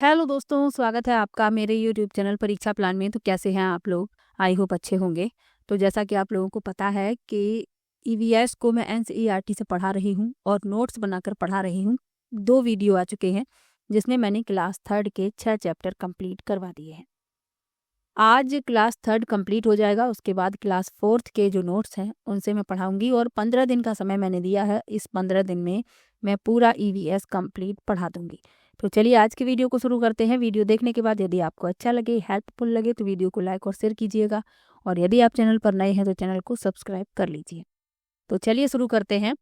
Hello दोस्तों, स्वागत है आपका मेरे यूट्यूब चैनल परीक्षा प्लान में। तो कैसे हैं आप लोग? आई होप अच्छे होंगे। तो जैसा कि आप लोगों को पता है कि ईवीएस को मैं एनसीईआरटी से पढ़ा रही हूं और नोट्स बनाकर पढ़ा रही हूं। 2 वीडियो आ चुके हैं जिसमें मैंने क्लास थर्ड के 6 चैप्टर कंप्लीट करवा दिए हैं। आज क्लास थर्ड कंप्लीट हो जाएगा, उसके बाद क्लास फोर्थ के जो नोट्स हैं उनसे मैं पढ़ाऊंगी और 15 दिन का समय मैंने दिया है। इस 15 दिन में मैं पूरा ईवीएस कंप्लीट पढ़ा दूंगी। तो चलिए आज की वीडियो को शुरू करते हैं। वीडियो देखने के बाद यदि आपको अच्छा लगे, हेल्पफुल लगे तो वीडियो को लाइक और शेयर कीजिएगा, और यदि आप चैनल पर नए हैं तो चैनल को सब्सक्राइब कर लीजिए। तो चलिए शुरू करते हैं।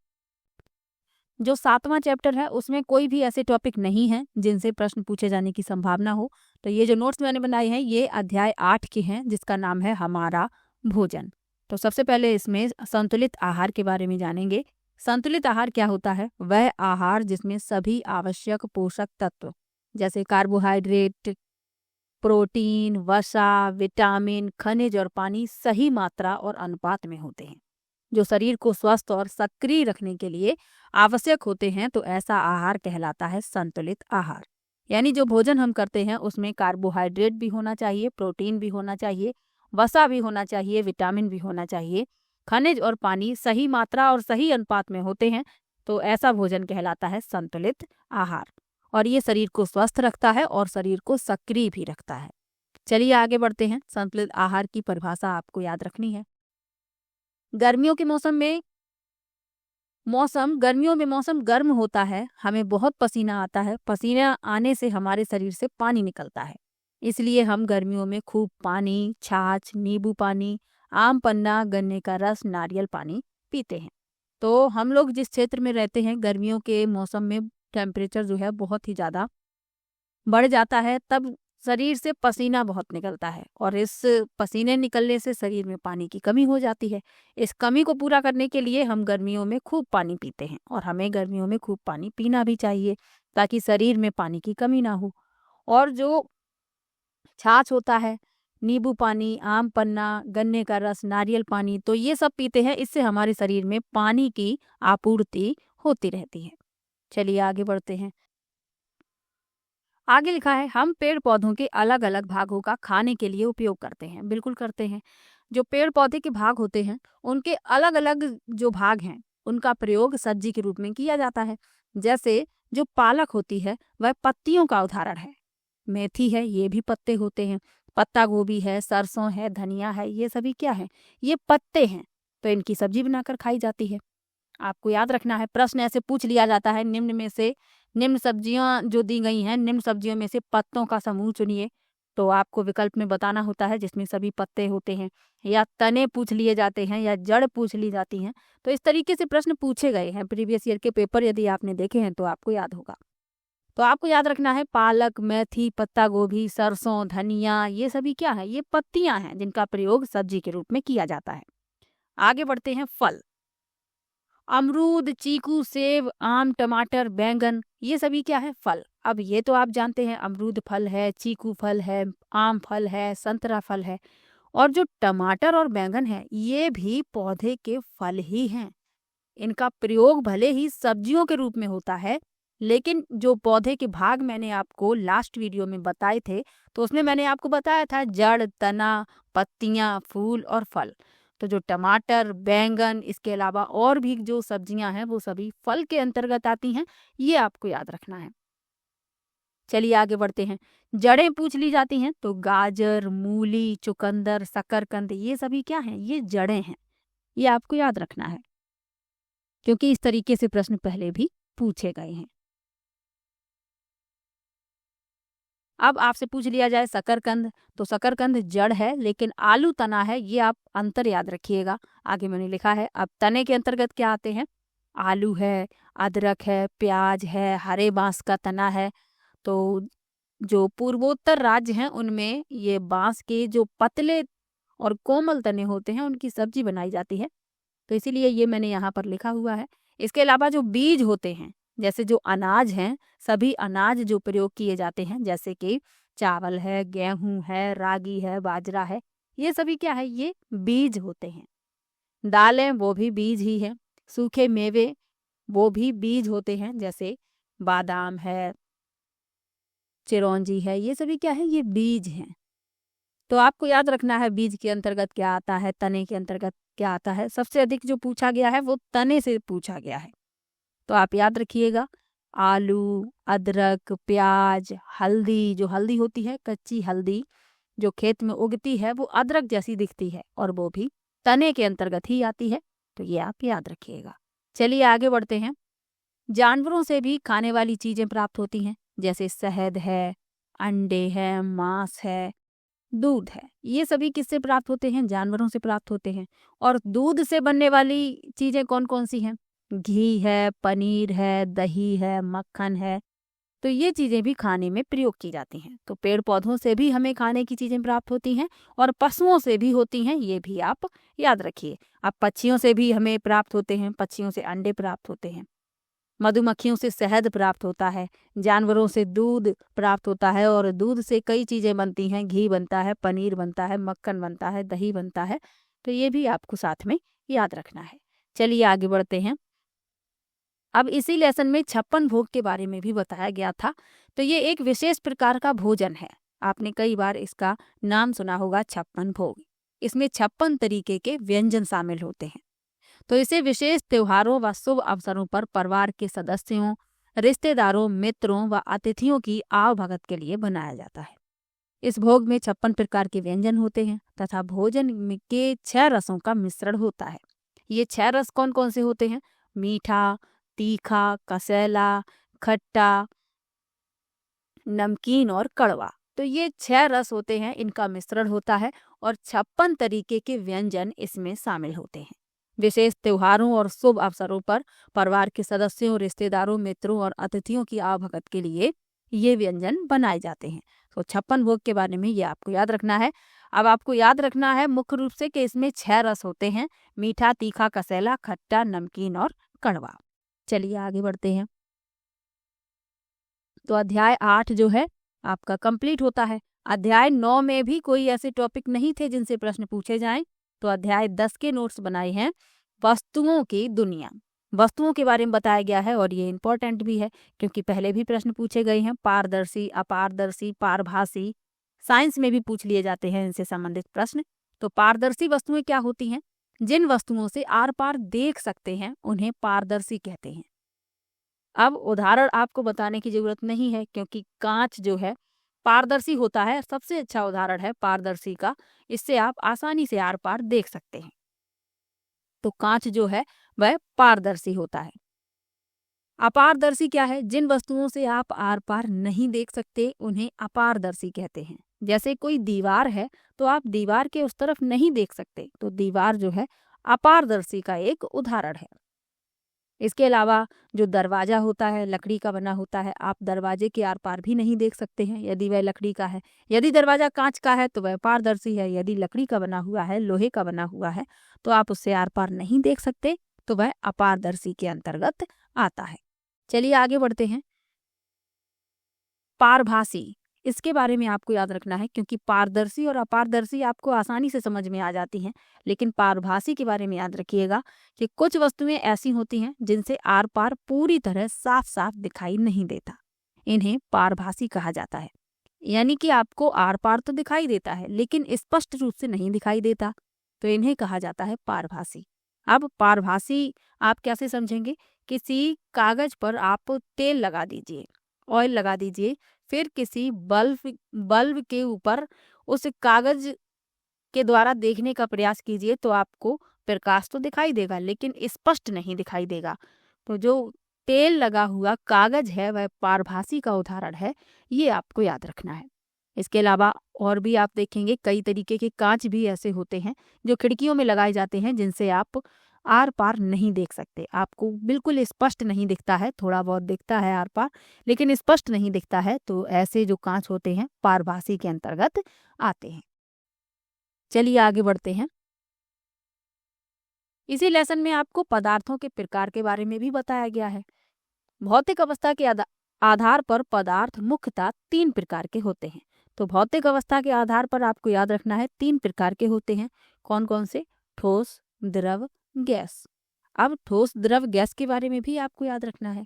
जो 7वां चैप्टर है उसमें कोई भी ऐसे टॉपिक नहीं है जिनसे प्रश्न पूछे जाने की संभावना हो। तो ये जो नोट्स मैंने बनाए हैं ये अध्याय 8 के हैं, जिसका नाम है हमारा भोजन। तो सबसे पहले इसमें संतुलित आहार के बारे में जानेंगे। संतुलित आहार क्या होता है? वह आहार जिसमें सभी आवश्यक पोषक तत्व जैसे कार्बोहाइड्रेट, प्रोटीन, वसा, विटामिन, खनिज और पानी सही मात्रा और अनुपात में होते हैं, जो शरीर को स्वस्थ और सक्रिय रखने के लिए आवश्यक होते हैं। तो ऐसा आहार कहलाता है संतुलित आहार। यानी जो भोजन हम करते हैं उसमें कार्बोहाइड्रेट भी होना चाहिए, प्रोटीन भी होना चाहिए, वसा भी होना चाहिए, विटामिन भी होना चाहिए, खनिज और पानी सही मात्रा और सही अनुपात में होते हैं। तो ऐसा भोजन कहलाता है संतुलित आहार, और ये शरीर को स्वस्थ रखता है और शरीर को सक्रिय भी रखता है। चलिए आगे बढ़ते हैं। संतुलित आहार की परिभाषा आपको याद रखनी है। गर्मियों के गर्मियों में मौसम गर्म होता है, हमें बहुत पसीना आता है। पसीना आने से हमारे शरीर से पानी निकलता है, इसलिए हम गर्मियों में खूब पानी, छाछ, नींबू पानी, आम पन्ना, गन्ने का रस, नारियल पानी पीते हैं। तो हम लोग जिस क्षेत्र में रहते हैं, गर्मियों के मौसम में टेम्परेचर जो है बहुत ही ज़्यादा बढ़ जाता है, तब शरीर से पसीना बहुत निकलता है, और इस पसीने निकलने से शरीर में पानी की कमी हो जाती है। इस कमी को पूरा करने के लिए हम गर्मियों में खूब पानी पीते हैं, और हमें गर्मियों में खूब पानी पीना भी चाहिए ताकि शरीर में पानी की कमी ना हो। और जो छाछ होता है, नींबू पानी, आम पन्ना, गन्ने का रस, नारियल पानी, तो ये सब पीते हैं। इससे हमारे शरीर में पानी की आपूर्ति होती रहती है। चलिए आगे बढ़ते हैं। आगे लिखा है, हम पेड़ पौधों के अलग अलग भागों का खाने के लिए उपयोग करते हैं। बिल्कुल करते हैं। जो पेड़ पौधे के भाग होते हैं उनके अलग अलग जो भाग हैं उनका प्रयोग सब्जी के रूप में किया जाता है। जैसे जो पालक होती है वह पत्तियों का उदाहरण है। मेथी है, ये भी पत्ते होते हैं। पत्ता गोभी है, सरसों है, धनिया है, ये सभी क्या है? ये पत्ते हैं। तो इनकी सब्जी बनाकर खाई जाती है। आपको याद रखना है, प्रश्न ऐसे पूछ लिया जाता है, निम्न में से निम्न सब्जियां जो दी गई हैं, निम्न सब्जियों में से पत्तों का समूह चुनिए। तो आपको विकल्प में बताना होता है जिसमें सभी पत्ते होते हैं, या तने पूछ लिए जाते हैं, या जड़ पूछ ली जाती हैं। तो इस तरीके से प्रश्न पूछे गए हैं प्रीवियस ईयर के पेपर, यदि आपने देखे हैं तो आपको याद होगा। तो आपको याद रखना है, पालक, मेथी, पत्ता गोभी, सरसों, धनिया, ये सभी क्या है? ये पत्तियां हैं जिनका प्रयोग सब्जी के रूप में किया जाता है। आगे बढ़ते हैं। फल, अमरूद, चीकू, सेब, आम, टमाटर, बैंगन, ये सभी क्या है? फल। अब ये तो आप जानते हैं, अमरूद फल है, चीकू फल है, आम फल है, संतरा फल है। और जो टमाटर और बैंगन है ये भी पौधे के फल ही हैं। इनका प्रयोग भले ही सब्जियों के रूप में होता है, लेकिन जो पौधे के भाग मैंने आपको लास्ट वीडियो में बताए थे, तो उसमें मैंने आपको बताया था जड़, तना, पत्तियां, फूल और फल। तो जो टमाटर, बैंगन, इसके अलावा और भी जो सब्जियां हैं वो सभी फल के अंतर्गत आती हैं। ये आपको याद रखना है। चलिए आगे बढ़ते हैं। जड़ें पूछ ली जाती हैं, तो गाजर, मूली, चुकंदर, शकरकंद, ये सभी क्या हैं? ये जड़ें हैं। ये आपको याद रखना है, क्योंकि इस तरीके से प्रश्न पहले भी पूछे गए हैं। अब आपसे पूछ लिया जाए शकरकंद, तो शकरकंद जड़ है लेकिन आलू तना है, ये आप अंतर याद रखिएगा। आगे मैंने लिखा है। अब तने के अंतर्गत क्या आते हैं? आलू है, अदरक है, प्याज है, हरे बांस का तना है। तो जो पूर्वोत्तर राज्य हैं उनमें ये बांस के जो पतले और कोमल तने होते हैं उनकी सब्जी बनाई जाती है। तो इसीलिए ये मैंने यहाँ पर लिखा हुआ है। इसके अलावा जो बीज होते हैं, जैसे जो अनाज हैं, सभी अनाज जो प्रयोग किए जाते हैं, जैसे कि चावल है, गेहूं है, रागी है, बाजरा है, ये सभी क्या है? ये बीज होते हैं। दालें, वो भी बीज ही है। सूखे मेवे, वो भी बीज होते हैं, जैसे बादाम है, चिरौंजी है, ये सभी क्या है, ये बीज हैं। तो आपको याद रखना है बीज के अंतर्गत क्या आता है, तने के अंतर्गत क्या आता है। सबसे अधिक जो पूछा गया है वो तने से पूछा गया है, तो आप याद रखिएगा। आलू, अदरक, प्याज, हल्दी, जो हल्दी होती है कच्ची हल्दी जो खेत में उगती है वो अदरक जैसी दिखती है और वो भी तने के अंतर्गत ही आती है, तो ये आप याद रखिएगा। चलिए आगे बढ़ते हैं। जानवरों से भी खाने वाली चीजें प्राप्त होती हैं, जैसे शहद है, अंडे है, मांस है, दूध है। ये सभी किससे प्राप्त होते हैं, जानवरों से प्राप्त होते हैं। और दूध से बनने वाली चीजें कौन कौन सी हैं, घी है, पनीर है, दही है, मक्खन है। तो ये चीजें भी खाने में प्रयोग की जाती हैं। तो पेड़ पौधों से भी हमें खाने की चीजें प्राप्त होती हैं और पशुओं से भी होती हैं, ये भी आप याद रखिए। अब पक्षियों से भी हमें प्राप्त होते हैं, पक्षियों से अंडे प्राप्त होते हैं, मधुमक्खियों से शहद प्राप्त होता है, जानवरों से दूध प्राप्त होता है और दूध से कई चीजें बनती हैं, घी बनता है, पनीर बनता है, मक्खन बनता है, दही बनता है। तो ये भी आपको साथ में याद रखना है। चलिए आगे बढ़ते हैं। अब इसी लेसन में 56 भोग के बारे में भी बताया गया था। तो ये एक विशेष प्रकार का भोजन है, आपने कई बार इसका नाम सुना होगा 56 भोग। इसमें 56 तरीके के व्यंजन शामिल होते हैं। तो इसे विशेष त्योहारों व शुभ अवसरों पर परिवार के सदस्यों, रिश्तेदारों, मित्रों व अतिथियों की आवभगत के लिए बनाया जाता है। इस भोग में 56 प्रकार के व्यंजन होते हैं तथा भोजन के 6 रसों का मिश्रण होता है। ये 6 रस कौन कौन से होते हैं, मीठा, तीखा, कसैला, खट्टा, नमकीन और कड़वा। तो ये 6 रस होते हैं, इनका मिश्रण होता है और 56 तरीके के व्यंजन इसमें शामिल होते हैं। विशेष त्योहारों और शुभ अवसरों पर परिवार के सदस्यों, रिश्तेदारों, मित्रों और अतिथियों की आवभगत के लिए ये व्यंजन बनाए जाते हैं। तो 56 भोग के बारे में ये आपको याद रखना है। अब आपको याद रखना है मुख्य रूप से कि इसमें 6 रस होते हैं, मीठा, तीखा, कसैला, खट्टा, नमकीन और कड़वा। चलिए आगे बढ़ते हैं। तो अध्याय 8 जो है आपका कंप्लीट होता है। अध्याय 9 में भी कोई ऐसे टॉपिक नहीं थे जिनसे प्रश्न पूछे जाएं। तो अध्याय 10 के नोट्स बनाए हैं, वस्तुओं की दुनिया। वस्तुओं के बारे में बताया गया है और ये इम्पोर्टेंट भी है क्योंकि पहले भी प्रश्न पूछे गए हैं। पारदर्शी, अपारदर्शी, पारभासी, साइंस में भी पूछ लिए जाते हैं इनसे संबंधित प्रश्न। तो पारदर्शी वस्तुएं क्या होती हैं, जिन वस्तुओं से आर पार देख सकते हैं उन्हें पारदर्शी कहते हैं। अब उदाहरण आपको बताने की जरूरत नहीं है क्योंकि कांच जो है पारदर्शी होता है, सबसे अच्छा उदाहरण है पारदर्शी का। इससे आप आसानी से आर पार देख सकते हैं। तो कांच जो है वह पारदर्शी होता है। अपारदर्शी क्या है, जिन वस्तुओं से आप आर पार नहीं देख सकते उन्हें अपारदर्शी कहते हैं। जैसे कोई दीवार है तो आप दीवार के उस तरफ नहीं देख सकते, तो दीवार जो है अपारदर्शी का एक उदाहरण है। इसके अलावा जो दरवाजा होता है लकड़ी का बना होता है, आप दरवाजे के आर पार भी नहीं देख सकते हैं यदि वह लकड़ी का है। यदि दरवाजा कांच का है तो वह पारदर्शी है, यदि लकड़ी का बना हुआ है, लोहे का बना हुआ है तो आप उससे आर पार नहीं देख सकते, तो वह अपारदर्शी के अंतर्गत आता है। चलिए आगे बढ़ते हैं। पारभासी, इसके बारे में आपको याद रखना है क्योंकि पारदर्शी और अपारदर्शी आपको आसानी से समझ में आ जाती हैं, लेकिन पारभासी के बारे में याद रखिएगा कि कुछ वस्तुएं ऐसी होती हैं जिनसे आर पार पूरी तरह साफ साफ दिखाई नहीं देता, इन्हें पारभासी कहा जाता है। यानी कि आपको आर पार तो दिखाई देता है लेकिन स्पष्ट रूप से नहीं दिखाई देता, तो इन्हें कहा जाता है पारभासी। अब पारभासी आप कैसे समझेंगे, किसी कागज पर आप तेल लगा दीजिए, ऑयल लगा दीजिए, फिर किसी बल्ब के ऊपर उस कागज के द्वारा देखने का प्रयास कीजिए तो आपको प्रकाश तो दिखाई देगा लेकिन स्पष्ट नहीं दिखाई देगा। तो जो तेल लगा हुआ कागज है वह पारभासी का उदाहरण है, ये आपको याद रखना है। इसके अलावा और भी आप देखेंगे कई तरीके के कांच भी ऐसे होते हैं जो खिड़कियों में लगाए जाते हैं जिनसे आप आर पार नहीं देख सकते, आपको बिल्कुल स्पष्ट नहीं दिखता है, थोड़ा बहुत दिखता है आर पार लेकिन स्पष्ट नहीं दिखता है। तो ऐसे जो कांच होते हैं पारभासी के अंतर्गत आते हैं। चलिए आगे बढ़ते हैं। इसी लेसन में आपको पदार्थों के प्रकार के बारे में भी बताया गया है। भौतिक अवस्था के आधार पर पदार्थ मुख्यतः 3 प्रकार के होते हैं। तो भौतिक अवस्था के आधार पर आपको याद रखना है 3 प्रकार के होते हैं। कौन कौन से, ठोस, द्रव, गैस। अब ठोस, द्रव, गैस के बारे में भी आपको याद रखना है।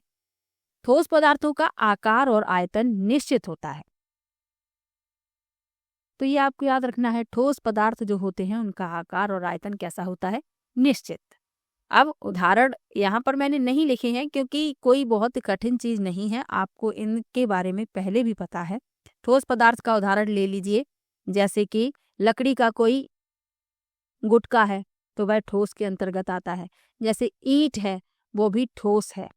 ठोस पदार्थों का आकार और आयतन निश्चित होता है, तो ये आपको याद रखना है। ठोस पदार्थ जो होते हैं उनका आकार और आयतन कैसा होता है? निश्चित। अब उदाहरण यहाँ पर मैंने नहीं लिखे हैं क्योंकि कोई बहुत कठिन चीज नहीं है, आपको इनके बारे में पहले भी पता है। ठोस पदार्थ का उदाहरण ले लीजिए, जैसे कि लकड़ी का कोई गुटका है तो वह ठोस के अंतर्गत आता है। जैसे ईंट है, वो भी ठोस है,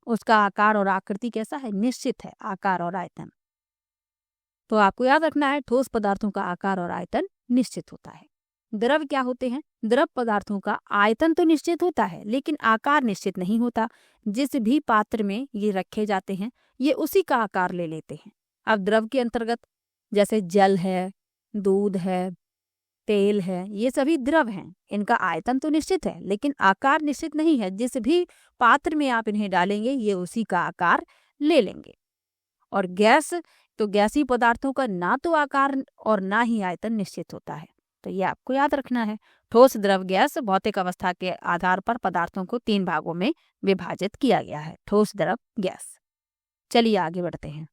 उसका आकार और आकृति कैसा है? निश्चित है, आकार और आयतन। तो आपको याद रखना है ठोस पदार्थों का आकार और आयतन निश्चित होता है। द्रव क्या होते हैं? द्रव पदार्थों का आयतन तो निश्चित होता है लेकिन आकार निश्चित नहीं होता। जिस भी पात्र में ये रखे जाते हैं ये उसी का आकार ले लेते हैं। अब द्रव के अंतर्गत जैसे जल है, दूध है, तेल है, ये सभी द्रव हैं। इनका आयतन तो निश्चित है लेकिन आकार निश्चित नहीं है। जिस भी पात्र में आप इन्हें डालेंगे ये उसी का आकार ले लेंगे। और गैस, तो गैसीय पदार्थों का ना तो आकार और ना ही आयतन निश्चित होता है। तो ये आपको याद रखना है। ठोस, द्रव, गैस भौतिक अवस्था के आधार पर पदार्थों को 3 भागों में विभाजित किया गया है। ठोस, द्रव, गैस। चलिए आगे बढ़ते हैं।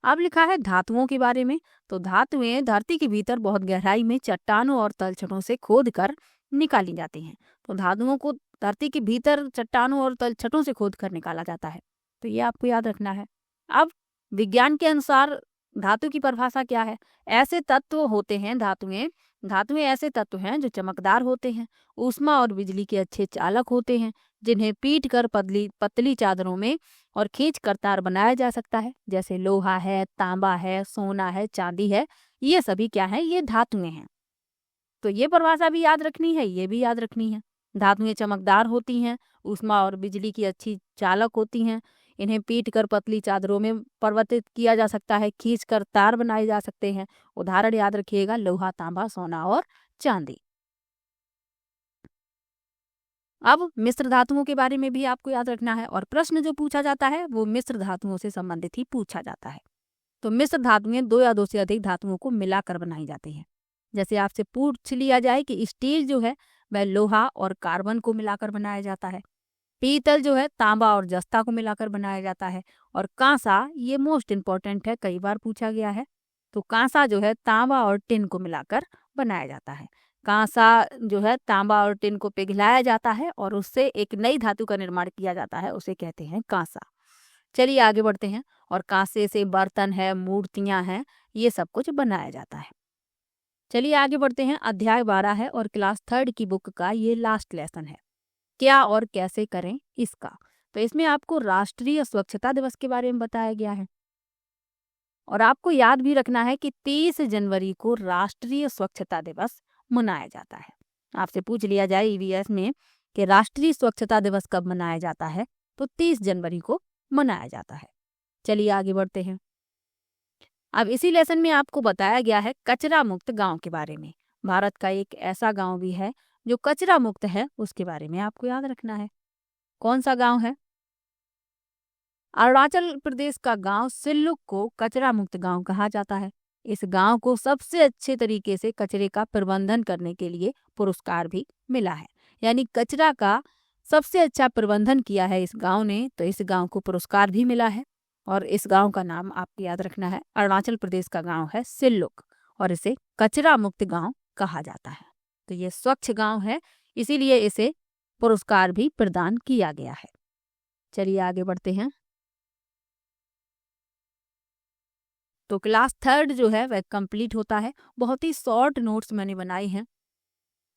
अब लिखा है धातुओं के बारे में। तो धातुएं धरती के भीतर बहुत गहराई में चट्टानों और तलछटों से खोद कर निकाली जाती हैं। तो धातुओं को धरती के भीतर चट्टानों और तलछटों से खोद कर निकाला जाता है। तो ये आपको याद रखना है। अब विज्ञान के अनुसार धातु की परिभाषा क्या है? ऐसे तत्व होते हैं धातुएं, धातुएं ऐसे तत्व हैं जो चमकदार होते हैं, ऊष्मा और बिजली के अच्छे चालक होते हैं, जिन्हें पीट कर पतली पतली चादरों में और खींच कर तार बनाया जा सकता है। जैसे लोहा है, तांबा है, सोना है, चांदी है, ये सभी क्या है? ये धातुएं हैं। तो ये परिभाषा भी याद रखनी है, ये भी याद रखनी है। धातुएं चमकदार होती हैं, ऊष्मा और बिजली की अच्छी चालक होती हैं, इन्हें पीट कर पतली चादरों में परिवर्तित किया जा सकता है, खींच कर तार बनाए जा सकते हैं। उदाहरण याद रखिएगा, लोहा, तांबा, सोना और चांदी। अब मिश्र धातुओं के बारे में भी आपको याद रखना है और प्रश्न जो पूछा जाता है वो मिश्र धातुओं से संबंधित ही पूछा जाता है। तो मिश्र धातुएं 2 या 2 से अधिक धातुओं को मिलाकर बनाई जाती हैं। जैसे आपसे पूछ लिया जाए कि स्टील जो है वह लोहा और कार्बन को मिलाकर बनाया जाता है, पीतल जो है तांबा और जस्ता को मिलाकर बनाया जाता है, और कांसा, ये मोस्ट इम्पॉर्टेंट है, कई बार पूछा गया है। तो कांसा जो है तांबा और टिन को मिलाकर बनाया जाता है। कांसा जो है तांबा और टिन को पिघलाया जाता है और उससे एक नई धातु का निर्माण किया जाता है, उसे कहते हैं कांसा। चलिए आगे बढ़ते हैं। और कांसे से बर्तन है, मूर्तियां हैं, ये सब कुछ बनाया जाता है। चलिए आगे बढ़ते हैं। अध्याय 12 है और क्लास 3 की बुक का ये लास्ट लेसन है, क्या और कैसे करें इसका। तो इसमें आपको राष्ट्रीय स्वच्छता दिवस के बारे में बताया गया है और आपको याद भी रखना है कि 30 जनवरी को राष्ट्रीय स्वच्छता दिवस मनाया जाता है। आपसे पूछ लिया जाए ईवीएस में कि राष्ट्रीय स्वच्छता दिवस कब मनाया जाता है, तो 30 जनवरी को मनाया जाता है। चलिए आगे बढ़ते हैं। अब इसी लेसन में आपको बताया गया है कचरा मुक्त गांव के बारे में। भारत का एक ऐसा गांव भी है जो कचरा मुक्त है, उसके बारे में आपको याद रखना है। कौन सा गांव है? अरुणाचल प्रदेश का गांव सिल्लुक को कचरा मुक्त गांव कहा जाता है। इस गांव को सबसे अच्छे तरीके से कचरे का प्रबंधन करने के लिए पुरस्कार भी मिला है। यानी कचरा का सबसे अच्छा प्रबंधन किया है इस गांव ने, तो इस गांव को पुरस्कार भी मिला है। और इस गांव का नाम आपको याद रखना है, अरुणाचल प्रदेश का गांव है सिल्लुक और इसे कचरा मुक्त गांव कहा जाता है। तो ये स्वच्छ गांव है, इसीलिए इसे पुरस्कार भी प्रदान किया गया है। चलिए आगे बढ़ते हैं। तो क्लास 3 जो है वह कंप्लीट होता है। बहुत ही शॉर्ट नोट्स मैंने बनाए हैं।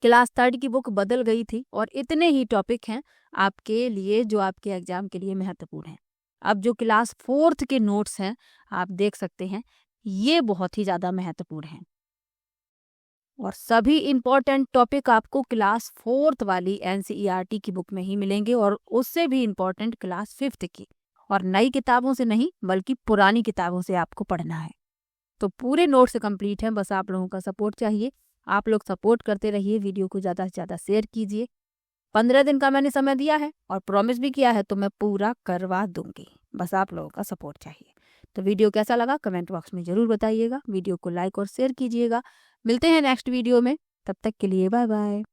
क्लास 3 की बुक बदल गई थी और इतने ही टॉपिक हैं आपके लिए जो आपके एग्जाम के लिए महत्वपूर्ण हैं। अब जो क्लास 4 के नोट्स हैं आप देख सकते हैं, ये बहुत ही ज़्यादा महत्वपूर्ण हैं और सभी इम्पोर्टेंट टॉपिक आपको क्लास 4 वाली एनसीईआरटी की बुक में ही मिलेंगे और उससे भी इम्पोर्टेंट क्लास 5 की। और नई किताबों से नहीं बल्कि पुरानी किताबों से आपको पढ़ना है। तो पूरे नोट्स कंप्लीट हैं, बस आप लोगों का सपोर्ट चाहिए। आप लोग सपोर्ट करते रहिए, वीडियो को ज़्यादा से ज़्यादा शेयर कीजिए। 15 दिन का मैंने समय दिया है और प्रॉमिस भी किया है, तो मैं पूरा करवा दूंगी। बस आप लोगों का सपोर्ट चाहिए। तो वीडियो कैसा लगा कमेंट बॉक्स में ज़रूर बताइएगा। वीडियो को लाइक और शेयर कीजिएगा। मिलते हैं नेक्स्ट वीडियो में, तब तक के लिए बाय बाय।